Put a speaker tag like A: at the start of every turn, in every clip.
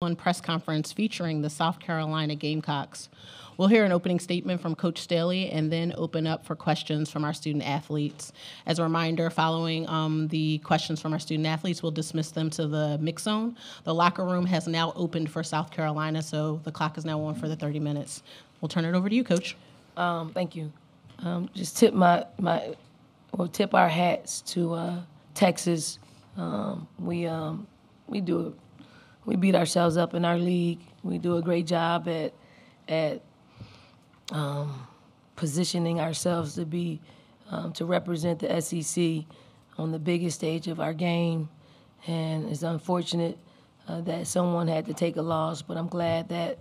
A: one press conference featuring the South Carolina Gamecocks. We'll hear an opening statement from Coach Staley and then open up for questions from our student athletes. As a reminder, following the questions from our student athletes, we'll dismiss them to the mix zone. The locker room has now opened for South Carolina, so the clock is now on for the 30 minutes. We'll turn it over to you, Coach.
B: Thank you. Just tip tip our hats to Texas. We beat ourselves up in our league. We do a great job at positioning ourselves to be to represent the SEC on the biggest stage of our game. And it's unfortunate that someone had to take a loss, but I'm glad that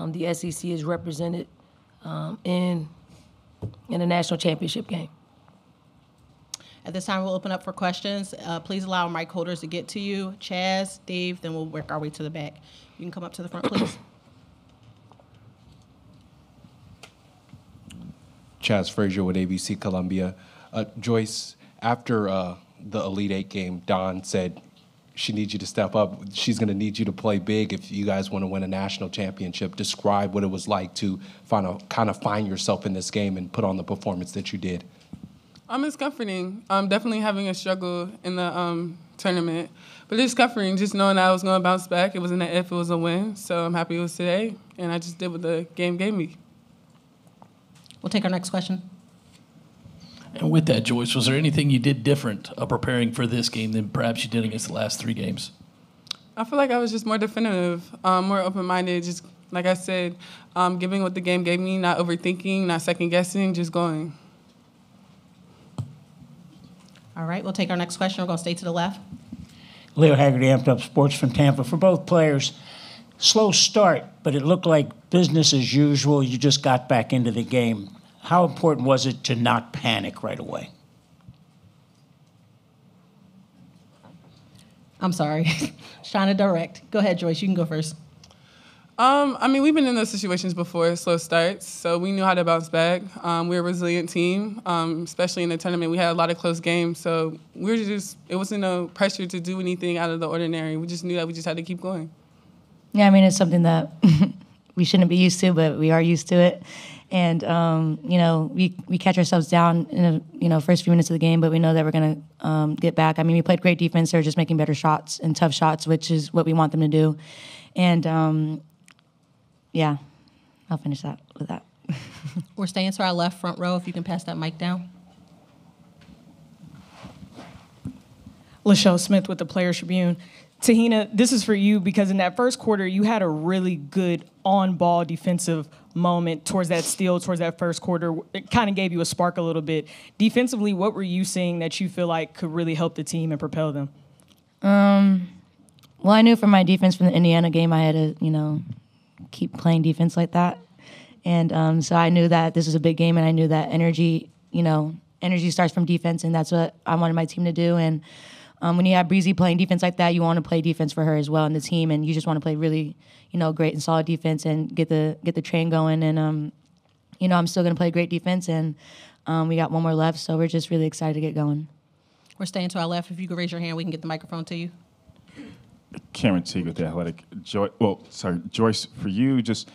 B: the SEC is represented in a national championship game.
A: At this time, we'll open up for questions. Please allow mic holders to get to you. Chaz, Dave, then we'll work our way to the back. You can come up to the front, please.
C: Chaz Frazier with ABC Columbia. Joyce, after the Elite Eight game, Dawn said she needs you to step up. She's going to need you to play big if you guys want to win a national championship. Describe what it was like to kind of find yourself in this game and put on the performance that you did.
D: It's comforting. Definitely having a struggle in the tournament. But it's comforting just knowing I was going to bounce back. It wasn't an if, it was a win. So I'm happy it was today. And I just did what the game gave me.
A: We'll take our next question.
E: And with that, Joyce, was there anything you did different preparing for this game than perhaps you did against the last three games?
D: I feel like I was just more definitive, more open-minded, just like I said, giving what the game gave me, not overthinking, not second-guessing, just going.
A: All right, we'll take our next question. We're going to stay to the left.
F: Leo Haggerty, Amped Up Sports from Tampa. For both players, slow start, but it looked like business as usual. You just got back into the game. How important was it to not panic right away?
A: I'm sorry. Trying to direct. Go ahead, Joyce. You can go first.
D: We've been in those situations before, slow starts, so we knew how to bounce back. We're a resilient team, especially in the tournament. We had a lot of close games, so it wasn't no pressure to do anything out of the ordinary. We just knew that we just had to keep going.
G: Yeah, it's something that we shouldn't be used to, but we are used to it. And, we catch ourselves down in the first few minutes of the game, but we know that we're going to get back. We played great defense. They're just making better shots and tough shots, which is what we want them to do. And, yeah, I'll finish that with that.
A: We're staying to our left front row. If you can pass that mic down.
H: Lachelle Smith with the Players Tribune. Tahina, this is for you because in that first quarter, you had a really good on-ball defensive moment towards that steal, towards that first quarter. It kind of gave you a spark a little bit. Defensively, what were you seeing that you feel like could really help the team and propel them?
G: Well, I knew from my defense from the Indiana game I had to, keep playing defense like that. And so I knew that this was a big game, and I knew that energy starts from defense, and that's what I wanted my team to do. And when you have Breezy playing defense like that, you want to play defense for her as well in the team, and you just want to play really, great and solid defense and get the train going. And I'm still going to play great defense, and we got one more left, so we're just really excited to get going.
A: We're staying to our left. If you could raise your hand, we can get the microphone to you.
I: Cameron Teague with The Athletic. Joyce, for you, just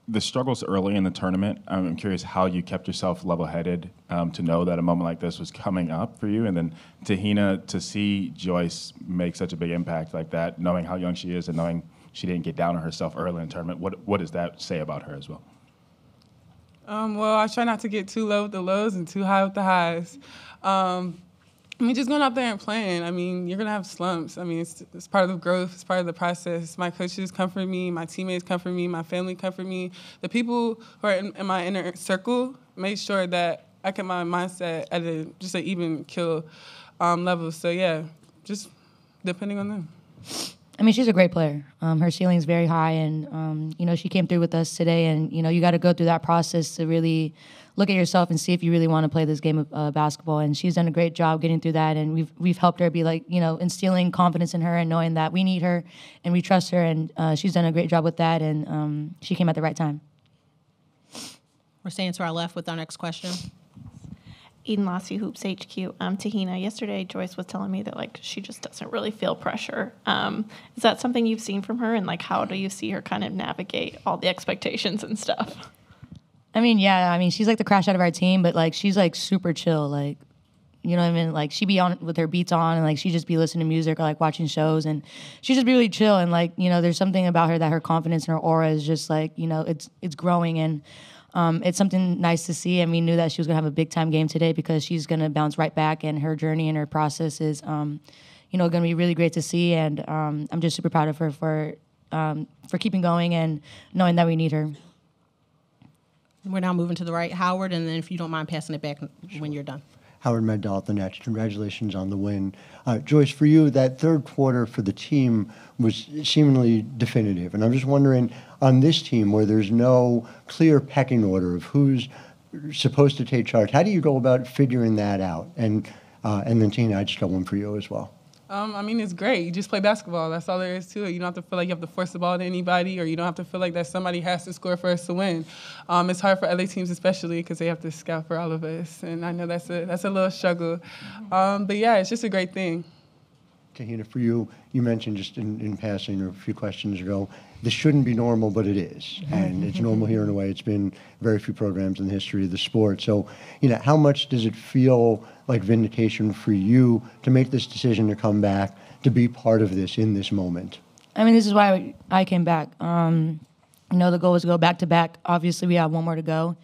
I: the struggles early in the tournament, I'm curious how you kept yourself level-headed to know that a moment like this was coming up for you. And then Tahina, to see Joyce make such a big impact like that, knowing how young she is and knowing she didn't get down on herself early in the tournament, what does that say about her as well?
D: Well, I try not to get too low with the lows and too high with the highs. Just going out there and playing. You're going to have slumps. It's part of the growth. It's part of the process. My coaches comfort me. My teammates comfort me. My family comfort me. The people who are in my inner circle make sure that I keep my mindset at an even kill level. So, yeah, just depending on them.
G: She's a great player. Her ceiling is very high, and, she came through with us today. And, you got to go through that process to really look at yourself and see if you really want to play this game of basketball. And she's done a great job getting through that, and we've helped her be instilling confidence in her and knowing that we need her and we trust her, and she's done a great job with that, and she came at the right time.
A: We're staying to our left with our next question.
J: Eden Lassie Hoops HQ. Tahina, yesterday Joyce was telling me that like she just doesn't really feel pressure. Is that something you've seen from her, and like how do you see her kind of navigate all the expectations and stuff?
G: I mean, yeah, I mean, she's like the crash out of our team, but like she's like super chill, like, you know what I mean? Like she be on with her beats on, and like she just be listening to music or like watching shows, and she just be really chill. And like, you know, there's something about her that her confidence and her aura is just like, you know, it's growing, and it's something nice to see. And we knew that she was gonna have a big time game today because she's gonna bounce right back, and her journey and her process is, you know, gonna be really great to see. And I'm just super proud of her for keeping going and knowing that we need her.
A: We're now moving to the right, Howard, and then if you don't mind passing it back when you're done.
K: Howard Magdal at the Nets. Congratulations on the win. Joyce, for you, that third quarter for the team was seemingly definitive. And I'm just wondering, on this team where there's no clear pecking order of who's supposed to take charge, how do you go about figuring that out? And then, Tina, I just got one for you as well.
D: I mean, it's great. You just play basketball. That's all there is to it. You don't have to feel like you have to force the ball to anybody, or you don't have to feel like that somebody has to score for us to win. It's hard for other teams, especially because they have to scout for all of us, and I know that's a little struggle. But yeah, it's just a great thing.
K: Tahina, for you, you mentioned just in passing or a few questions ago, this shouldn't be normal, but it is. And it's normal here in a way. It's been very few programs in the history of the sport. So, you know, how much does it feel like vindication for you to make this decision to come back, to be part of this in this moment?
G: I mean, this is why I came back. You know, the goal was to go back-to-back. Obviously, we have one more to go.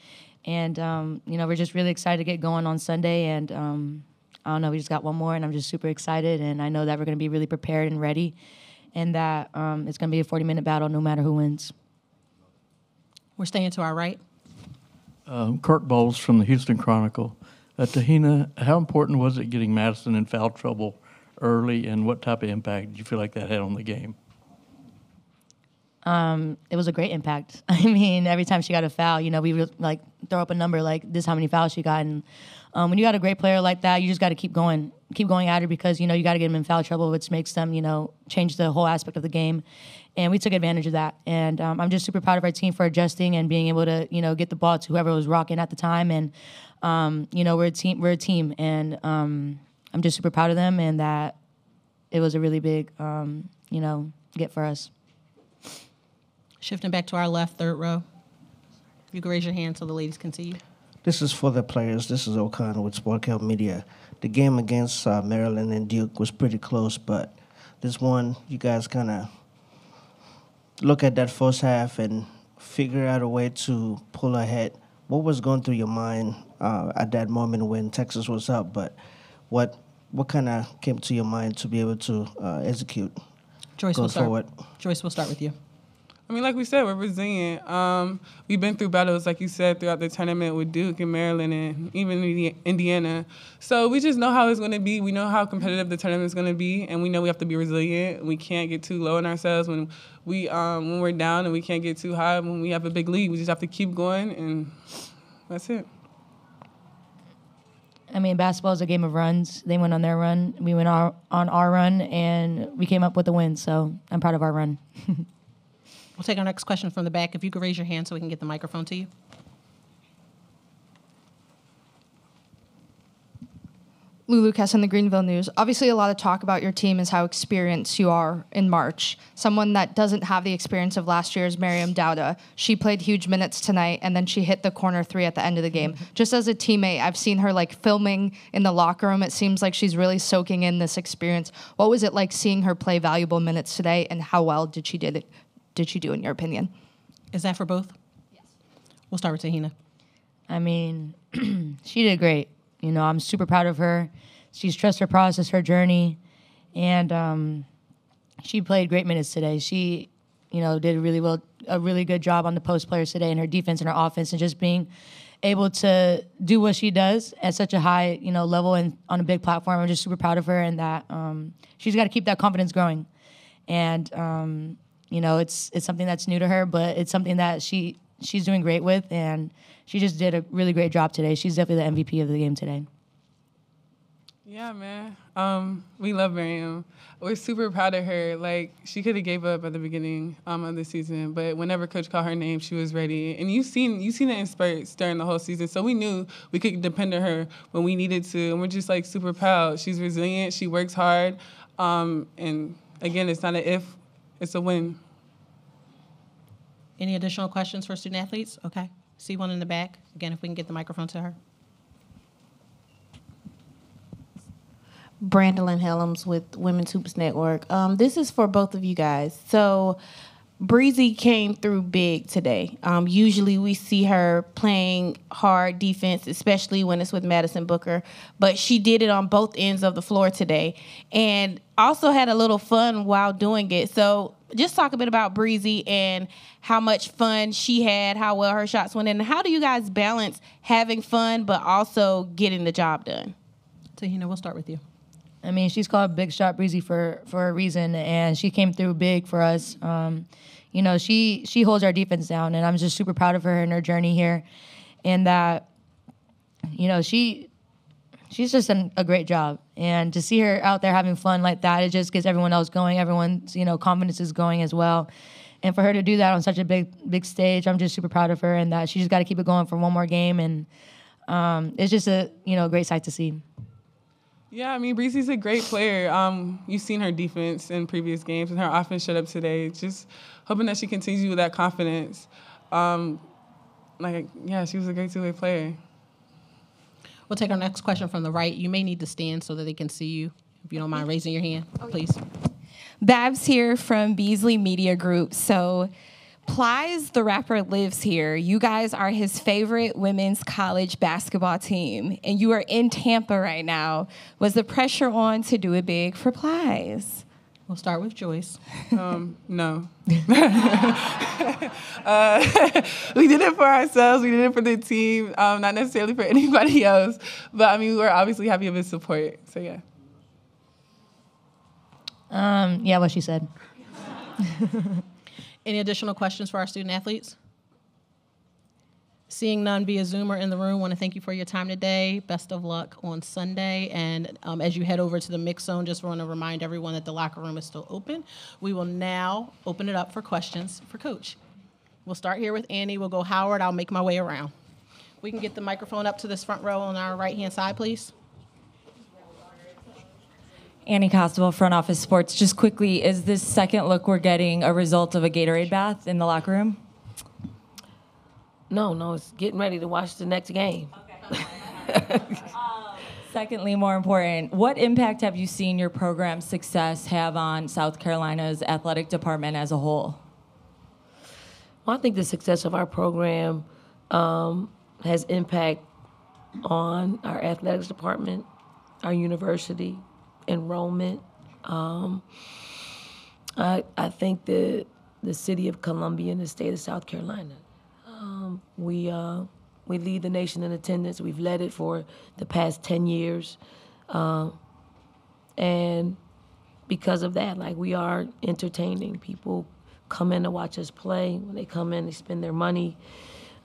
G: And, you know, we're just really excited to get going on Sunday. And, I don't know, we just got one more, and I'm just super excited. And I know that we're going to be really prepared and ready, and that it's going to be a 40-minute battle no matter who wins.
A: We're staying to our right.
E: Kirk Bowles from the Houston Chronicle. Tahina, how important was it getting Madison in foul trouble early, and what type of impact did you feel like that had on the game?
G: It was a great impact. I mean, every time she got a foul, you know, we would like throw up a number like this, how many fouls she got. And when you got a great player like that, you just got to keep going at her because, you know, you got to get them in foul trouble, which makes them, you know, change the whole aspect of the game. And we took advantage of that. And I'm just super proud of our team for adjusting and being able to, you know, get the ball to whoever was rocking at the time. And, you know, we're a team. And I'm just super proud of them, and that it was a really big, you know, get for us.
A: Shifting back to our left, third row. You can raise your hand so the ladies can see you.
L: This is for the players. This is O'Connor with Sportcast Media. The game against Maryland and Duke was pretty close, but this one, you guys kind of look at that first half and figure out a way to pull ahead. What was going through your mind at that moment when Texas was up, but what kind of came to your mind to be able to execute going forward?
A: Joyce, we'll start with you.
D: I mean, like we said, we're resilient. We've been through battles, like you said, throughout the tournament with Duke and Maryland and even Indiana. So we just know how it's going to be. We know how competitive the tournament is going to be, and we know we have to be resilient. We can't get too low on ourselves when we're down, and we can't get too high when we have a big lead. We just have to keep going, and that's it.
G: I mean, basketball is a game of runs. They went on their run. We went on our run, and we came up with a win. So I'm proud of our run.
A: We'll take our next question from the back. If you could raise your hand so we can get the microphone to you.
M: Lulu Kesson, the Greenville News. Obviously, a lot of talk about your team is how experienced you are in March. Someone that doesn't have the experience of last year is Miriam Dowda. She played huge minutes tonight, and then she hit the corner three at the end of the game. Just as a teammate, I've seen her like filming in the locker room. It seems like she's really soaking in this experience. What was it like seeing her play valuable minutes today, and how well did she do, in your opinion?
A: Is that for both? Yes. We'll start with Tahina.
G: I mean, she did great. You know, I'm super proud of her. She's trusted her process, her journey, and she played great minutes today. She, you know, did a really good job on the post players today, and her defense and her offense, and just being able to do what she does at such a high, you know, level and on a big platform. I'm just super proud of her, and that she's got to keep that confidence growing. And you know, it's something that's new to her, but it's something that she's doing great with, and she just did a really great job today. She's definitely the MVP of the game today.
D: Yeah, man. We love Miriam. We're super proud of her. Like, she could have gave up at the beginning of the season, but whenever Coach called her name, she was ready. And you've seen it in spurts during the whole season. So we knew we could depend on her when we needed to. And we're just, like, super proud. She's resilient. She works hard. And, again, it's not an if, it's a win.
A: Any additional questions for student athletes? Okay. See one in the back. Again, if we can get the microphone to her.
N: Brandolyn Helms with Women's Hoops Network. This is for both of you guys. So Breezy came through big today. Usually we see her playing hard defense, especially when it's with Madison Booker, but she did it on both ends of the floor today and also had a little fun while doing it. So just talk a bit about Breezy and how much fun she had, how well her shots went in, and how do you guys balance having fun but also getting the job done?
A: Tahina, we'll start with you.
G: I mean, she's called Big Shot Breezy for a reason, and she came through big for us. You know, she holds our defense down, and I'm just super proud of her and her journey here, and that, you know, she's just done a great job. And to see her out there having fun like that, it just gets everyone else going. Everyone's, you know, confidence is going as well. And for her to do that on such a big stage, I'm just super proud of her, and that she just got to keep it going for one more game. And it's just a, you know, great sight to see.
D: Yeah, I mean, Breezy's a great player. You've seen her defense in previous games, and her offense showed up today. Just hoping that she continues with that confidence. She was a great two-way player.
A: We'll take our next question from the right. You may need to stand so that they can see you. If you don't mind raising your hand, please.
O: Babs here from Beasley Media Group. So Plies, the rapper, lives here. You guys are his favorite women's college basketball team, and you are in Tampa right now. Was the pressure on to do it big for Plies?
A: We'll start with Joyce.
D: No. We did it for ourselves. We did it for the team, not necessarily for anybody else. But, I mean, we were obviously happy of his support. So, yeah.
G: Yeah, what she said.
A: Any additional questions for our student athletes? Seeing none via Zoom or in the room, want to thank you for your time today. Best of luck on Sunday. And as you head over to the mix zone, just want to remind everyone that the locker room is still open. We will now open it up for questions for Coach. We'll start here with Annie. We'll go Howard. I'll make my way around. We can get the microphone up to this front row on our right-hand side, please.
P: Annie Costable, Front Office Sports. Just quickly, is this second look we're getting a result of a Gatorade bath in the locker room?
B: No, it's getting ready to watch the next game.
P: Okay. Secondly, more important, what impact have you seen your program's success have on South Carolina's athletic department as a whole?
B: Well, I think the success of our program has impact on our athletics department, our university, enrollment. I think the city of Columbia and the state of South Carolina, we lead the nation in attendance. We've led it for the past 10 years. And because of that, like, we are entertaining. People come in to watch us play. When they come in, they spend their money.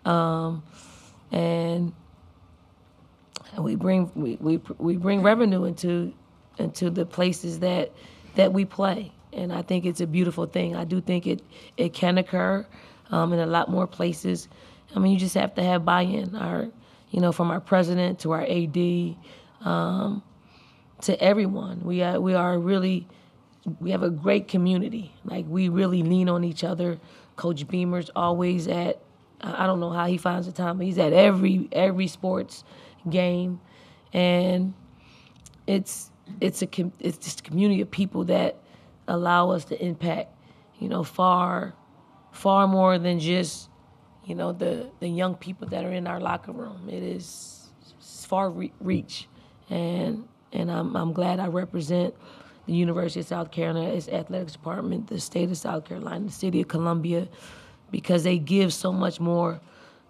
B: And we bring revenue into the places that we play. And I think it's a beautiful thing. I do think it can occur in a lot more places. I mean, you just have to have buy-in, from our president to our AD, to everyone. We have a great community. Like, we really lean on each other. Coach Beamer's always at, I don't know how he finds the time, but he's at every sports game. And it's just a community of people that allow us to impact, far more than just, the young people that are in our locker room. It is far reach, and I'm glad I represent the University of South Carolina, its athletics department, the state of South Carolina, the city of Columbia, because they give so much more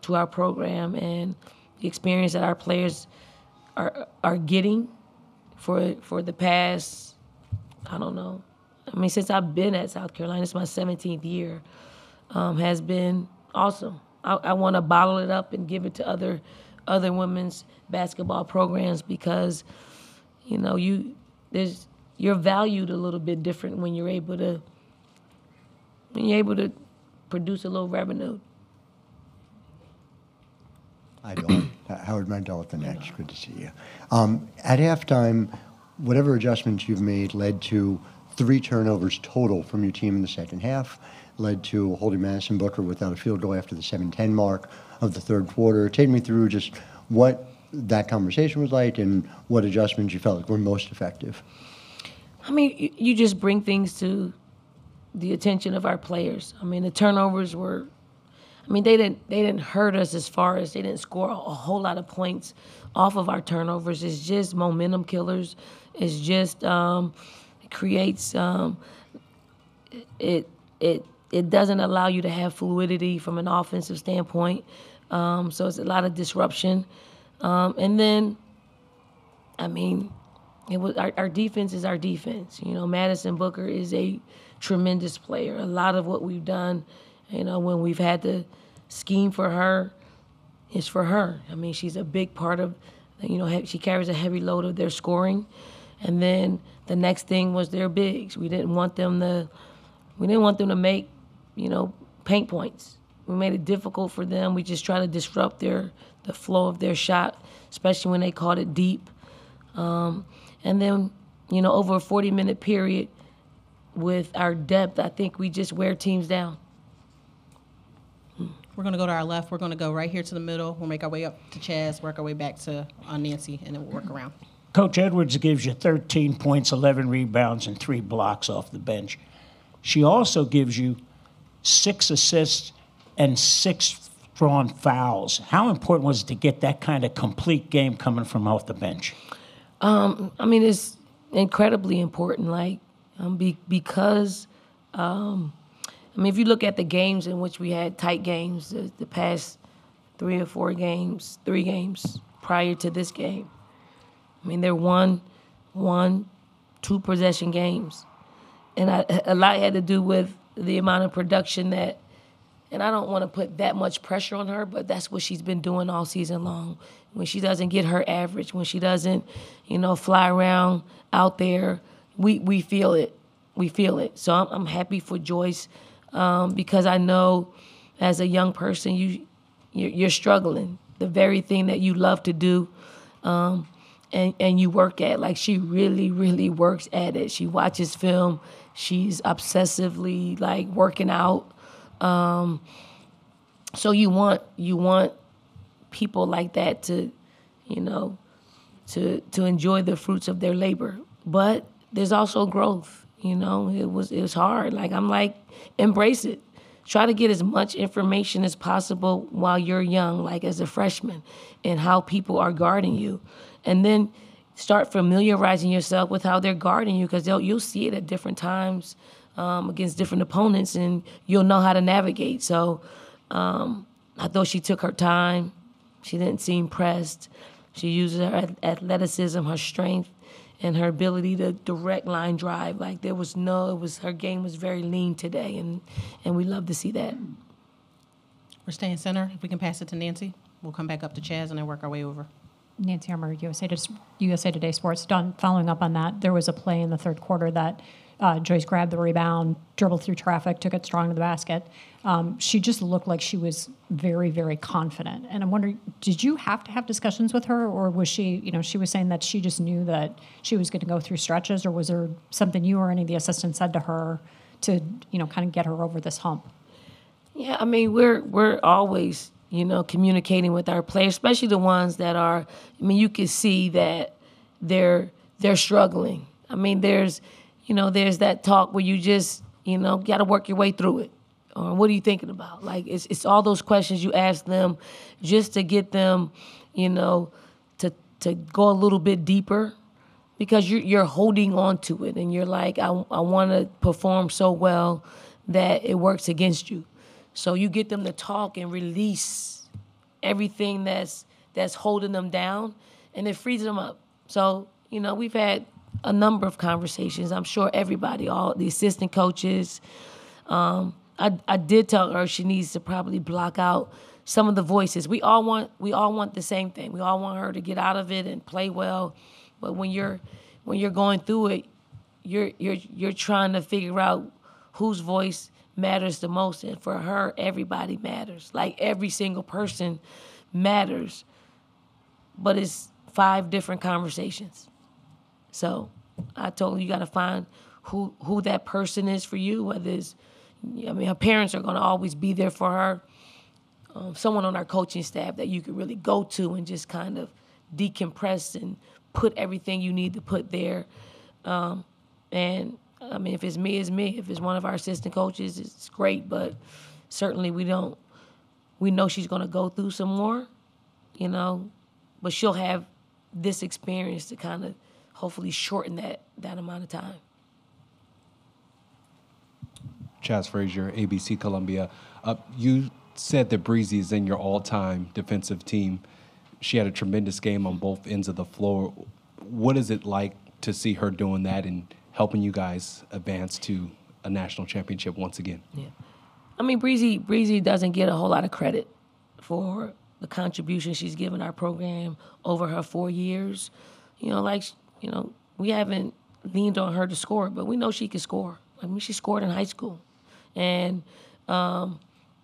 B: to our program, and the experience that our players are getting for the past, I don't know. I mean, since I've been at South Carolina, it's my 17th year, has been awesome. I want to bottle it up and give it to other women's basketball programs, because you know, you're valued a little bit different when you're able to produce a little revenue.
K: Hi, Dawn. Howard Mandel at the Nets. Good to see you. At halftime, whatever adjustments you've made led to 3 turnovers total from your team in the second half, led to holding Madison Booker without a field goal after the 7:10 mark of the third quarter. Take me through just what that conversation was like and what adjustments you felt like were most effective.
B: I mean, you just bring things to the attention of our players. I mean, the turnovers were, I mean, they didn't hurt us as far as they didn't score a whole lot of points off of our turnovers. It's just momentum killers. It's just it creates it doesn't allow you to have fluidity from an offensive standpoint. So it's a lot of disruption. And then, I mean, it was our defense is our defense. You know, Madison Booker is a tremendous player. A lot of what we've done, you know, when we've had to scheme for her, is for her. I mean, she's a big part of, you know, she carries a heavy load of their scoring. And then the next thing was their bigs. We didn't want them to make, you know, paint points. We made it difficult for them. We just try to disrupt the flow of their shot, especially when they caught it deep. And then, you know, over a 40-minute period with our depth, I think we just wear teams down.
A: We're going to go to our left. We're going to go right here to the middle. We'll make our way up to Chaz, work our way back to Nancy, and then we'll work around.
F: Coach Edwards gives you 13 points, 11 rebounds, and 3 blocks off the bench. She also gives you 6 assists and 6 drawn fouls. How important was it to get that kind of complete game coming from off the bench?
B: I mean, it's incredibly important, like, because, I mean, if you look at the games in which we had tight games, the past 3 games prior to this game, I mean, they're 1-2 possession games. And a lot had to do with the amount of production that, and I don't want to put that much pressure on her, but that's what she's been doing all season long. When she doesn't get her average, when she doesn't, you know, fly around out there, we feel it. We feel it. So I'm happy for Joyce because I know as a young person you're struggling. The very thing that you love to do and you work at. Like, she really, really works at it. She watches film. She's obsessively, like, working out. So you want people like that to, you know, to enjoy the fruits of their labor. But there's also growth, you know. It was hard. Like, I'm like, embrace it. Try to get as much information as possible while you're young, like as a freshman, and how people are guarding you. And then start familiarizing yourself with how they're guarding you, because you'll see it at different times against different opponents, and you'll know how to navigate. So I thought she took her time. She didn't seem pressed. She used her athleticism, her strength, and her ability to direct line drive. Like, her game was very lean today, and we love to see that.
A: We're staying center. If we can pass it to Nancy, we'll come back up to Chaz and then work our way over.
Q: Nancy Armour, USA Today Sports. Don, following up on that, there was a play in the third quarter that Joyce grabbed the rebound, dribbled through traffic, took it strong to the basket. She just looked like she was very, very confident. And I'm wondering, did you have to have discussions with her, or was she, you know, she was saying that she just knew that she was going to go through stretches, or was there something you or any of the assistants said to her to, you know, kind of get her over this hump?
B: Yeah, I mean, we're always, you know, communicating with our players, especially the ones that are, I mean, you can see that they're struggling. I mean, there's that talk where you just, you know, got to work your way through it. Or what are you thinking about? Like, it's all those questions you ask them just to get them, you know, to go a little bit deeper, because you're holding on to it, and you're like, I want to perform so well that it works against you. So you get them to talk and release everything that's holding them down, and it frees them up. So, you know, we've had a number of conversations. I'm sure everybody, all the assistant coaches, I did tell her she needs to probably block out some of the voices. We all want the same thing. We all want her to get out of it and play well, But when you're going through it, you're trying to figure out whose voice matters the most. And for her, everybody matters. Like every single person matters. But it's 5 different conversations. So I told her, you got to find who that person is for you, whether it's, her parents are going to always be there for her. Someone on our coaching staff that you could really go to and just kind of decompress and put everything you need to put there. And if it's me, it's me. If it's one of our assistant coaches, it's great. But certainly we know she's going to go through some more, but she'll have this experience to kind of hopefully shorten that amount of time.
C: Chaz Frazier, ABC Columbia. You said that Breezy is in your all-time defensive team. She had a tremendous game on both ends of the floor. What is it like to see her doing that and helping you guys advance to a national championship once again?
B: Yeah. Breezy doesn't get a whole lot of credit for the contribution she's given our program over her 4 years. We haven't leaned on her to score, but we know she can score. She scored in high school. And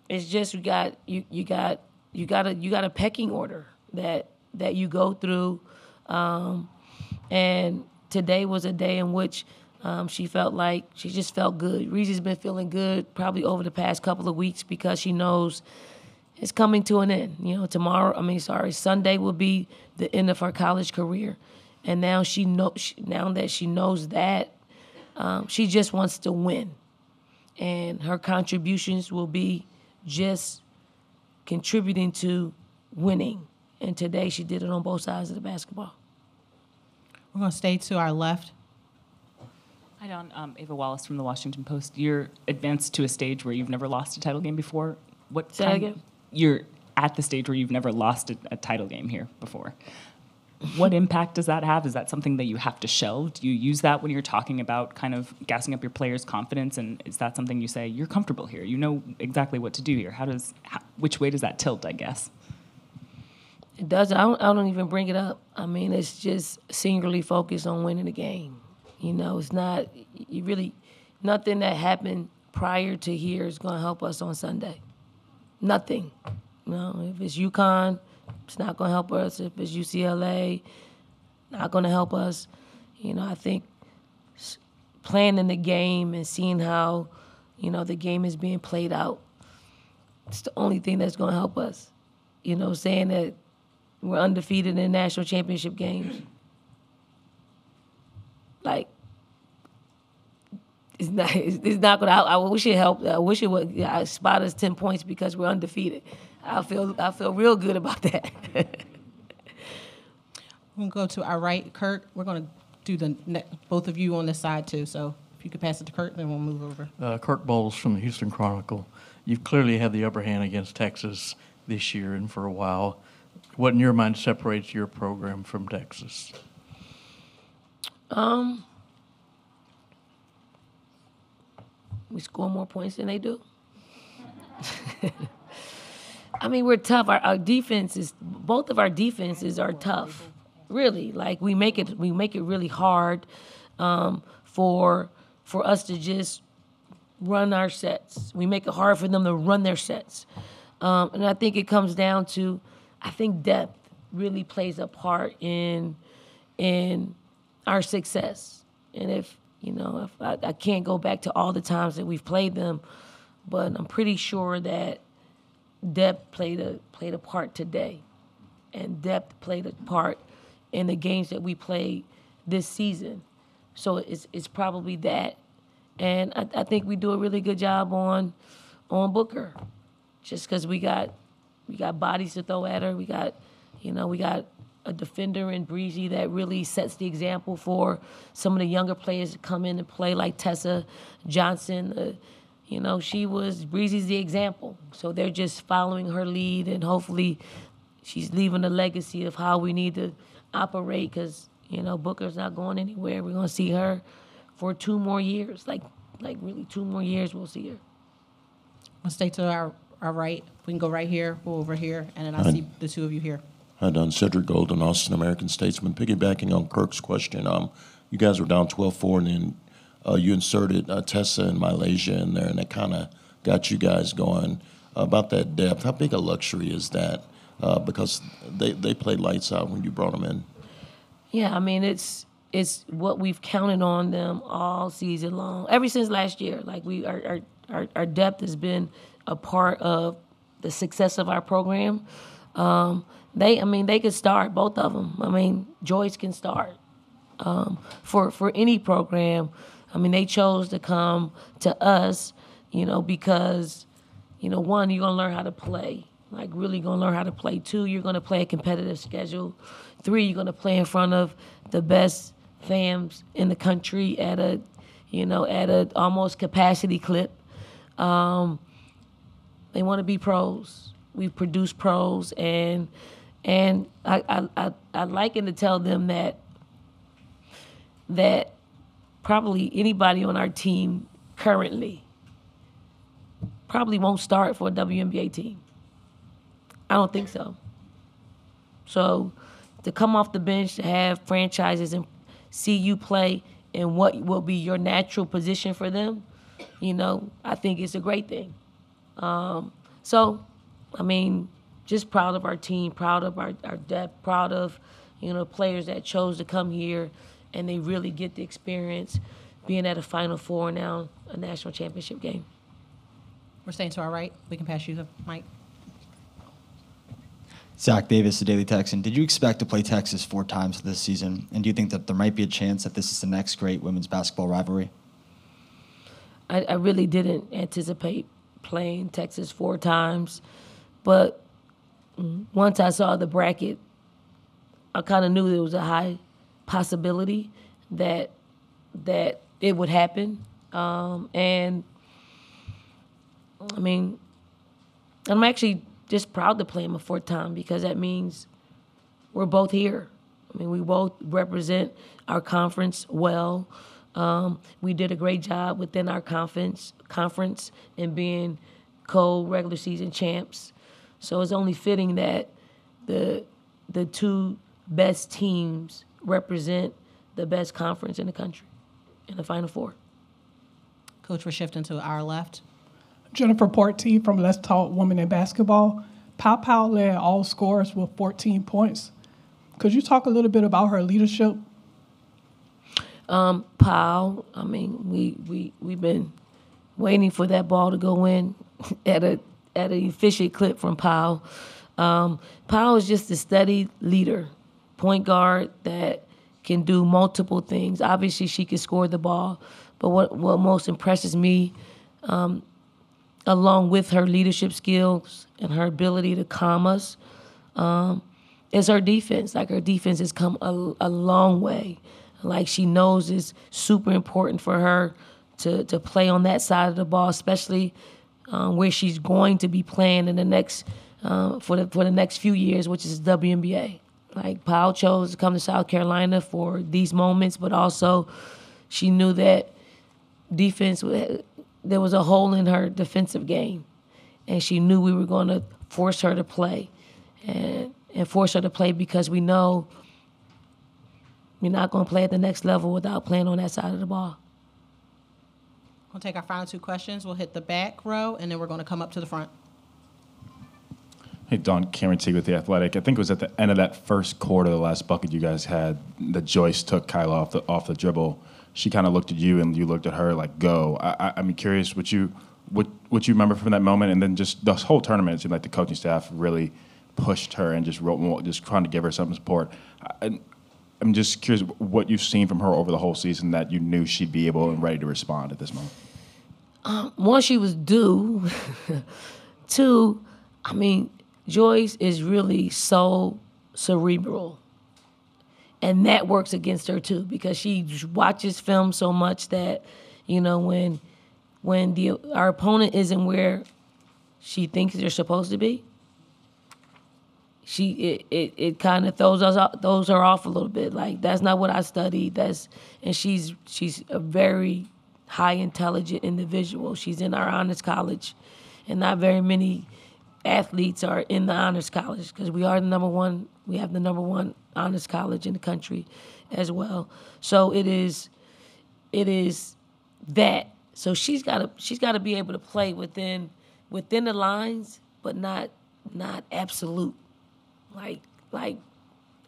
B: it's just you got a pecking order that you go through. And today was a day in which she felt like she just felt good. Reezy's been feeling good probably over the past couple of weeks because she knows it's coming to an end. Sunday will be the end of her college career. And now now that she knows that, she just wants to win. And her contributions will be just contributing to winning. And today she did it on both sides of the basketball.
A: We're going to stay to our left.
R: Hi, Don. Ava Wallace from the Washington Post. You're advanced to a stage where you've never lost a title game before.
B: Say that again?
R: You're at the stage where you've never lost a title game here before. What impact does that have? Is that something that you have to shelve? Do you use that when you're talking about kind of gassing up your players' confidence? And is that something you say, you're comfortable here, you know exactly what to do here? Which way does that tilt, I guess?
B: It doesn't. I don't even bring it up. It's just singularly focused on winning the game. It's not, nothing that happened prior to here is going to help us on Sunday. Nothing. If it's UConn, it's not going to help us. If it's UCLA, not going to help us. I think playing in the game and seeing how, the game is being played out, it's the only thing that's going to help us. Saying that we're undefeated in national championship games. It's not going to. I wish it helped. I wish it would spot us 10 points because we're undefeated. I feel real good about that.
A: We'll go to our right, Kurt. We're going to do both of you on this side too. So if you could pass it to Kurt, then we'll move over.
E: Kurt Bowles from the Houston Chronicle. You've clearly had the upper hand against Texas this year and for a while. What in your mind separates your program from Texas?
B: We score more points than they do. We're tough. Our defenses, both of our defenses are tough. Really, we make it really hard for us to just run our sets. We make it hard for them to run their sets, and I think it comes down to, I think depth really plays a part in our success. And if I can't go back to all the times that we've played them, but I'm pretty sure that depth played a part today, and depth played a part in the games that we played this season. So it's probably that, and I think we do a really good job on Booker, just because we got bodies to throw at her. We got a defender in Breezy that really sets the example for some of the younger players to come in and play, like Tessa Johnson. Breezy's the example. So they're just following her lead, and hopefully she's leaving a legacy of how we need to operate, because, Booker's not going anywhere. We're going to see her for 2 more years. Like really 2 more years we'll see her.
A: We'll stay to our right. We can go right here, go over here, and then I see the two of you here.
S: Hi, Don. Cedric Golden, Austin American Statesman. Piggybacking on Kirk's question, you guys were down 12-4, and then you inserted Tessa and Malaysia in there, and that kind of got you guys going. About that depth, how big a luxury is that? Because they played lights out when you brought them in.
B: Yeah, I mean, it's what we've counted on them all season long, ever since last year. Like our depth has been a part of the success of our program. They could start, both of them. I mean, Joyce can start. For any program, I mean, they chose to come to us, because, one, you're gonna learn how to play. Like, really gonna learn how to play. 2, you're gonna play a competitive schedule. 3, you're gonna play in front of the best fans in the country at a almost capacity clip. They want to be pros. We produce pros, and I liken to tell them that probably anybody on our team currently probably won't start for a WNBA team. I don't think so. So to come off the bench, to have franchises and see you play in what will be your natural position for them, I think it's a great thing. So, I mean, just proud of our team, proud of our depth, proud of, players that chose to come here and they really get the experience being at a Final Four now, a national championship game.
A: We're staying to our right. We can pass you the mic.
T: Zach Davis, the Daily Texan. Did you expect to play Texas 4 times this season? And do you think that there might be a chance that this is the next great women's basketball rivalry?
B: I really didn't anticipate playing Texas 4 times. But once I saw the bracket, I kind of knew there was a high possibility that it would happen. And, I mean, I'm actually just proud to play him a 4th time because that means we're both here. I mean, we both represent our conference well. We did a great job within our conference in being co-regular season champs. So it's only fitting that the 2 best teams represent the best conference in the country in the Final Four.
A: Coach, we're shifting to our left.
U: Jennifer Porty from Let's Talk Women in Basketball. Pow led all scorers with 14 points. Could you talk a little bit about her leadership?
B: Powell, I mean, we've been waiting for that ball to go in at an efficient clip from Powell. Powell is just a steady leader, point guard that can do multiple things. Obviously, she can score the ball, but what most impresses me, along with her leadership skills and her ability to calm us, is her defense. Like, her defense has come a long way. Like, she knows it's super important for her to play on that side of the ball, especially where she's going to be playing in the next for the next few years, which is WNBA. Like, Powell chose to come to South Carolina for these moments, but also she knew that defense, there was a hole in her defensive game, and she knew we were going to force her to play, and force her to play because we know you're not going to play at the next level without playing on that side of the ball.
A: We'll take our final 2 questions. We'll hit the back row, and then we're going to come up to the front.
I: Hey, Don, Cameron T with The Athletic. I think it was at the end of that first quarter, the last bucket you guys had, that Joyce took Kyla off the dribble. She kind of looked at you, and you looked at her like, go. I'm curious what you remember from that moment, and then just the whole tournament. It seemed like the coaching staff really pushed her and just trying to give her some support. I'm just curious what you've seen from her over the whole season that you knew she'd be able and ready to respond at this moment.
B: One, she was due. 2, I mean, Joyce is really so cerebral. And that works against her, too, because she watches film so much that, when our opponent isn't where she thinks they're supposed to be, it kind of throws her off a little bit. Like, that's not what I studied. And she's a very high intelligent individual. She's in our honors college, and not very many athletes are in the honors college because we are the number one. We have the number one honors college in the country as well. So it is that. So she's got to be able to play within the lines, but not absolute. Like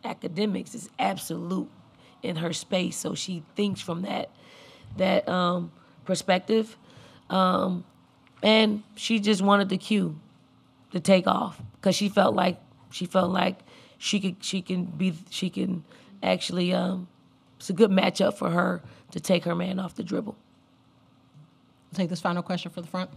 B: academics is absolute in her space. So she thinks from that perspective, and she just wanted the cue to take off because she felt like she can actually it's a good matchup for her to take her man off the dribble.
A: I'll take this final question for the front.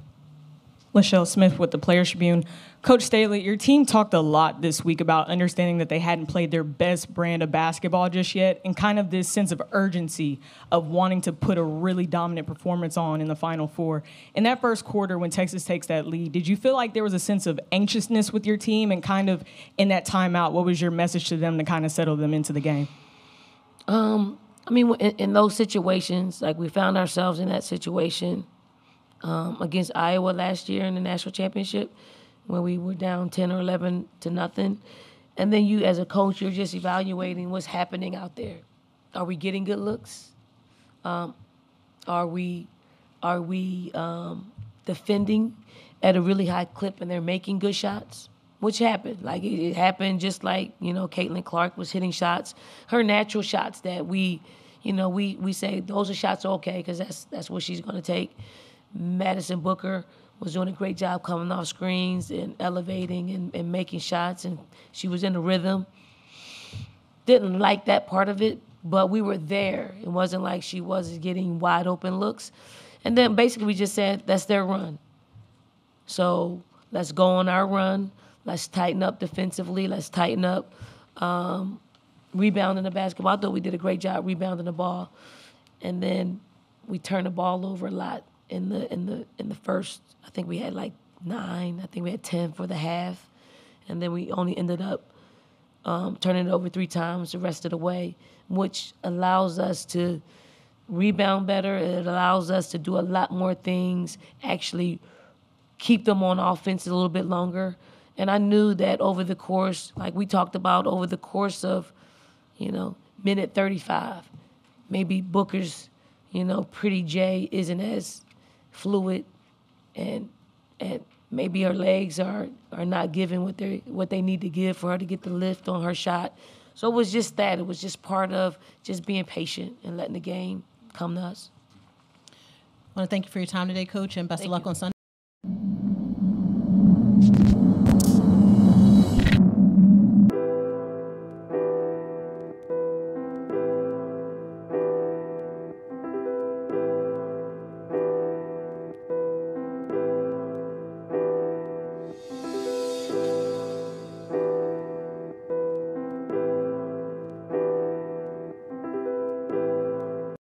H: Lachelle Smith with the Players Tribune. Coach Staley, your team talked a lot this week about understanding that they hadn't played their best brand of basketball just yet and kind of this sense of urgency of wanting to put a really dominant performance on in the Final Four. In that first quarter when Texas takes that lead, did you feel like there was a sense of anxiousness with your team and kind of in that timeout, what was your message to them to kind of settle them into the game?
B: I mean, in those situations, like we found ourselves in that situation against Iowa last year in the national championship when we were down 10 or 11 to nothing. And then you, as a coach, you're just evaluating what's happening out there. Are we getting good looks? Are we defending at a really high clip and they're making good shots? Which happened. Like it happened just like, Caitlin Clark was hitting shots. Her natural shots that we say those are shots okay because that's what she's going to take. Madison Booker was doing a great job coming off screens and elevating and making shots, and she was in a rhythm. Didn't like that part of it, but we were there. It wasn't like she wasn't getting wide open looks. And then basically we just said, that's their run. So let's go on our run. Let's tighten up defensively. Let's tighten up rebounding the basketball. I thought we did a great job rebounding the ball. And then we turned the ball over a lot. In the first, I think we had like 9. I think we had 10 for the half, and then we only ended up turning it over 3 times the rest of the way, which allows us to rebound better. It allows us to do a lot more things, actually keep them on offense a little bit longer. And I knew that over the course, like we talked about, over the course of, minute 35, maybe Booker's, Pretty J isn't as fluid, and maybe her legs are not giving what they need to give for her to get the lift on her shot. So it was just that. It was just part of just being patient and letting the game come to us.
A: I want to thank you for your time today, Coach, and best of luck on Sunday.